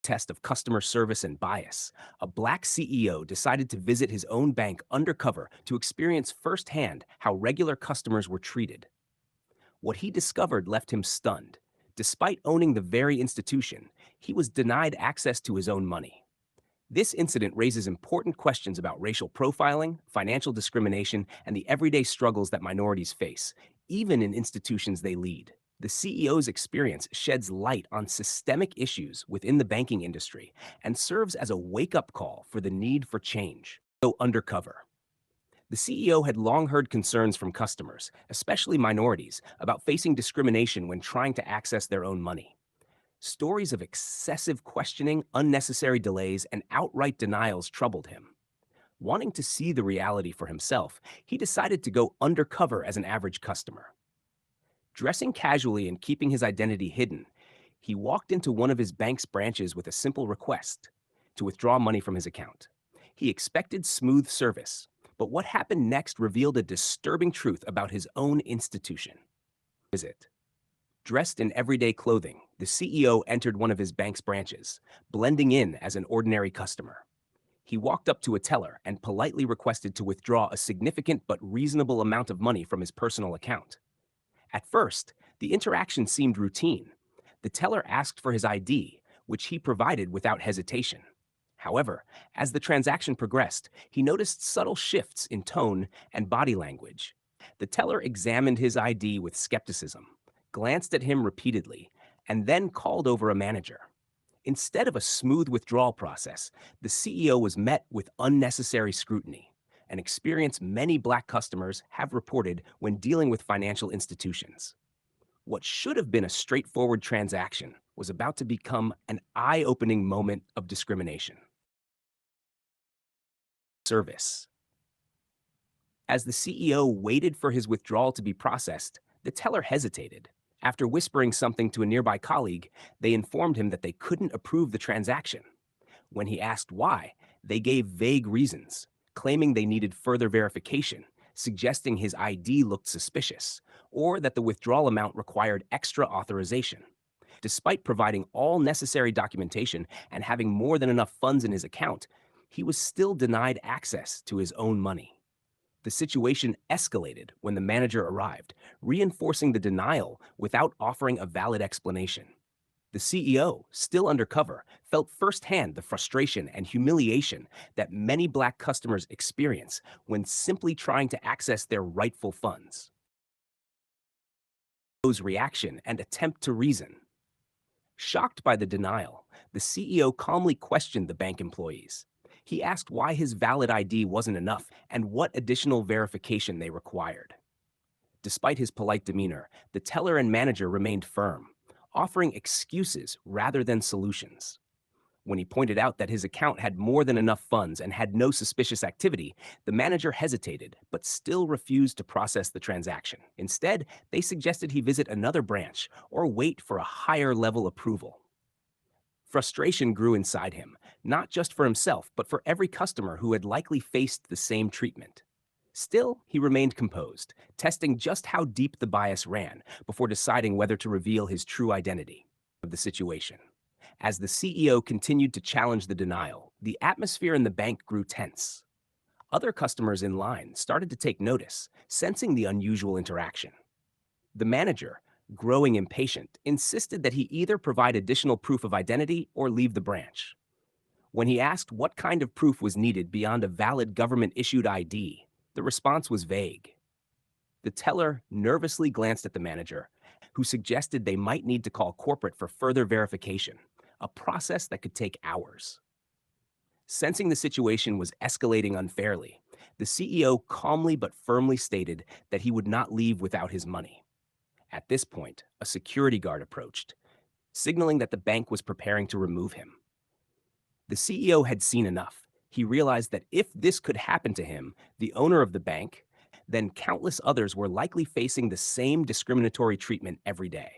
test of customer service and bias, a black CEO decided to visit his own bank undercover to experience firsthand how regular customers were treated. What he discovered left him stunned. Despite owning the very institution, he was denied access to his own money. This incident raises important questions about racial profiling, financial discrimination, and the everyday struggles that minorities face, even in institutions they lead. The CEO's experience sheds light on systemic issues within the banking industry and serves as a wake-up call for the need for change. Go undercover. The CEO had long heard concerns from customers, especially minorities, about facing discrimination when trying to access their own money. Stories of excessive questioning, unnecessary delays, and outright denials troubled him. Wanting to see the reality for himself, he decided to go undercover as an average customer. Dressing casually and keeping his identity hidden, he walked into one of his bank's branches with a simple request to withdraw money from his account. He expected smooth service, but what happened next revealed a disturbing truth about his own institution. Visit. Dressed in everyday clothing, the CEO entered one of his bank's branches, blending in as an ordinary customer. He walked up to a teller and politely requested to withdraw a significant but reasonable amount of money from his personal account. At first, the interaction seemed routine. The teller asked for his ID, which he provided without hesitation. However, as the transaction progressed, he noticed subtle shifts in tone and body language. The teller examined his ID with skepticism, glanced at him repeatedly, and then called over a manager. Instead of a smooth withdrawal process, the CEO was met with unnecessary scrutiny, an experience many black customers have reported when dealing with financial institutions. What should have been a straightforward transaction was about to become an eye-opening moment of discrimination. Service. As the CEO waited for his withdrawal to be processed, the teller hesitated. After whispering something to a nearby colleague, they informed him that they couldn't approve the transaction. When he asked why, they gave vague reasons, claiming they needed further verification, suggesting his ID looked suspicious, or that the withdrawal amount required extra authorization. Despite providing all necessary documentation and having more than enough funds in his account, he was still denied access to his own money. The situation escalated when the manager arrived, reinforcing the denial without offering a valid explanation. The CEO, still undercover, felt firsthand the frustration and humiliation that many black customers experience when simply trying to access their rightful funds. CEO's reaction and attempt to reason. Shocked by the denial, the CEO calmly questioned the bank employees. He asked why his valid ID wasn't enough and what additional verification they required. Despite his polite demeanor, the teller and manager remained firm, offering excuses rather than solutions. When he pointed out that his account had more than enough funds and had no suspicious activity, the manager hesitated but still refused to process the transaction. Instead, they suggested he visit another branch or wait for a higher level approval. Frustration grew inside him, not just for himself, but for every customer who had likely faced the same treatment. Still, he remained composed, testing just how deep the bias ran before deciding whether to reveal his true identity of the situation. As the CEO continued to challenge the denial, the atmosphere in the bank grew tense. Other customers in line started to take notice, sensing the unusual interaction. The manager, growing impatient, insisted that he either provide additional proof of identity or leave the branch. When he asked what kind of proof was needed beyond a valid government-issued ID, the response was vague. The teller nervously glanced at the manager, who suggested they might need to call corporate for further verification, a process that could take hours. Sensing the situation was escalating unfairly, the CEO calmly but firmly stated that he would not leave without his money. At this point, a security guard approached, signaling that the bank was preparing to remove him. The CEO had seen enough. He realized that if this could happen to him, the owner of the bank, then countless others were likely facing the same discriminatory treatment every day.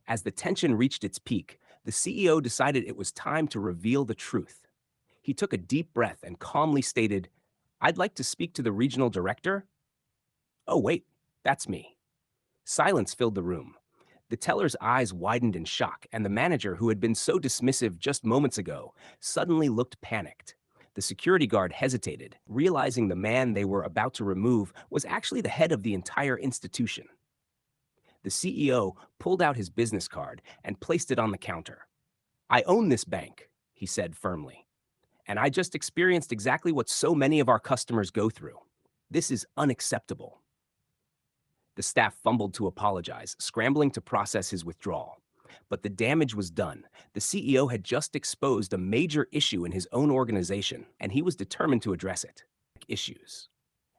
As the tension reached its peak, the CEO decided it was time to reveal the truth. He took a deep breath and calmly stated, "I'd like to speak to the regional director." "Oh, wait, that's me." Silence filled the room. The teller's eyes widened in shock, and the manager, who had been so dismissive just moments ago, suddenly looked panicked. The security guard hesitated, realizing the man they were about to remove was actually the head of the entire institution. The CEO pulled out his business card and placed it on the counter. "I own this bank," he said firmly, "and I just experienced exactly what so many of our customers go through. This is unacceptable." The staff fumbled to apologize, scrambling to process his withdrawal. But the damage was done. The CEO had just exposed a major issue in his own organization, and he was determined to address it. Issues.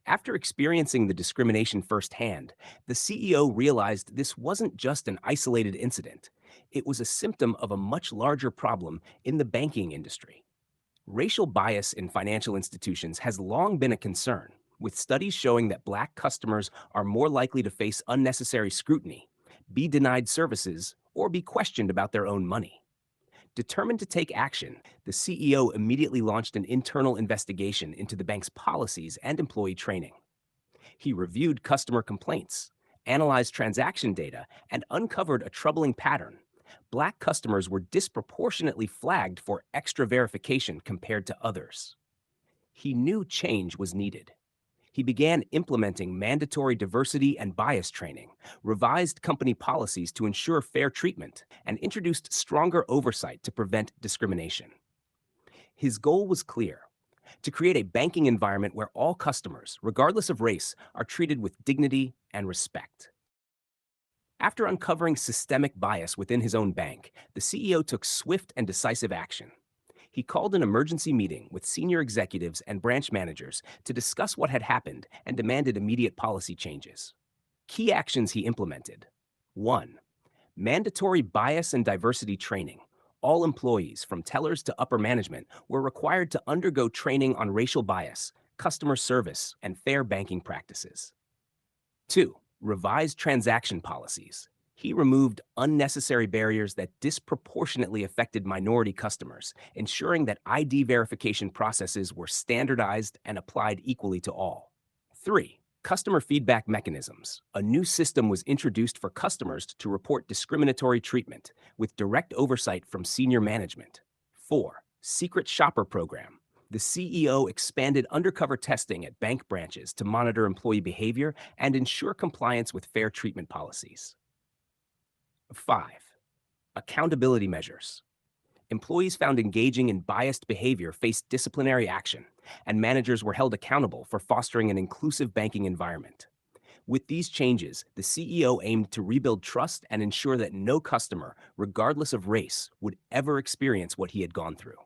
After experiencing the discrimination firsthand, the CEO realized this wasn't just an isolated incident. It was a symptom of a much larger problem in the banking industry. Racial bias in financial institutions has long been a concern, with studies showing that Black customers are more likely to face unnecessary scrutiny, be denied services, or be questioned about their own money. Determined to take action, the CEO immediately launched an internal investigation into the bank's policies and employee training. He reviewed customer complaints, analyzed transaction data, and uncovered a troubling pattern. Black customers were disproportionately flagged for extra verification compared to others. He knew change was needed. He began implementing mandatory diversity and bias training, revised company policies to ensure fair treatment, and introduced stronger oversight to prevent discrimination. His goal was clear: to create a banking environment where all customers, regardless of race, are treated with dignity and respect. After uncovering systemic bias within his own bank, the CEO took swift and decisive action. He called an emergency meeting with senior executives and branch managers to discuss what had happened and demanded immediate policy changes. Key actions he implemented: 1. Mandatory bias and diversity training. All employees, from tellers to upper management, were required to undergo training on racial bias, customer service, and fair banking practices. 2. Revised transaction policies. He removed unnecessary barriers that disproportionately affected minority customers, ensuring that ID verification processes were standardized and applied equally to all. 3. Customer feedback mechanisms. A new system was introduced for customers to report discriminatory treatment, with direct oversight from senior management. 4. Secret shopper program. The CEO expanded undercover testing at bank branches to monitor employee behavior and ensure compliance with fair treatment policies. 5. Accountability measures. Employees found engaging in biased behavior faced disciplinary action, and managers were held accountable for fostering an inclusive banking environment. With these changes, the CEO aimed to rebuild trust and ensure that no customer, regardless of race, would ever experience what he had gone through.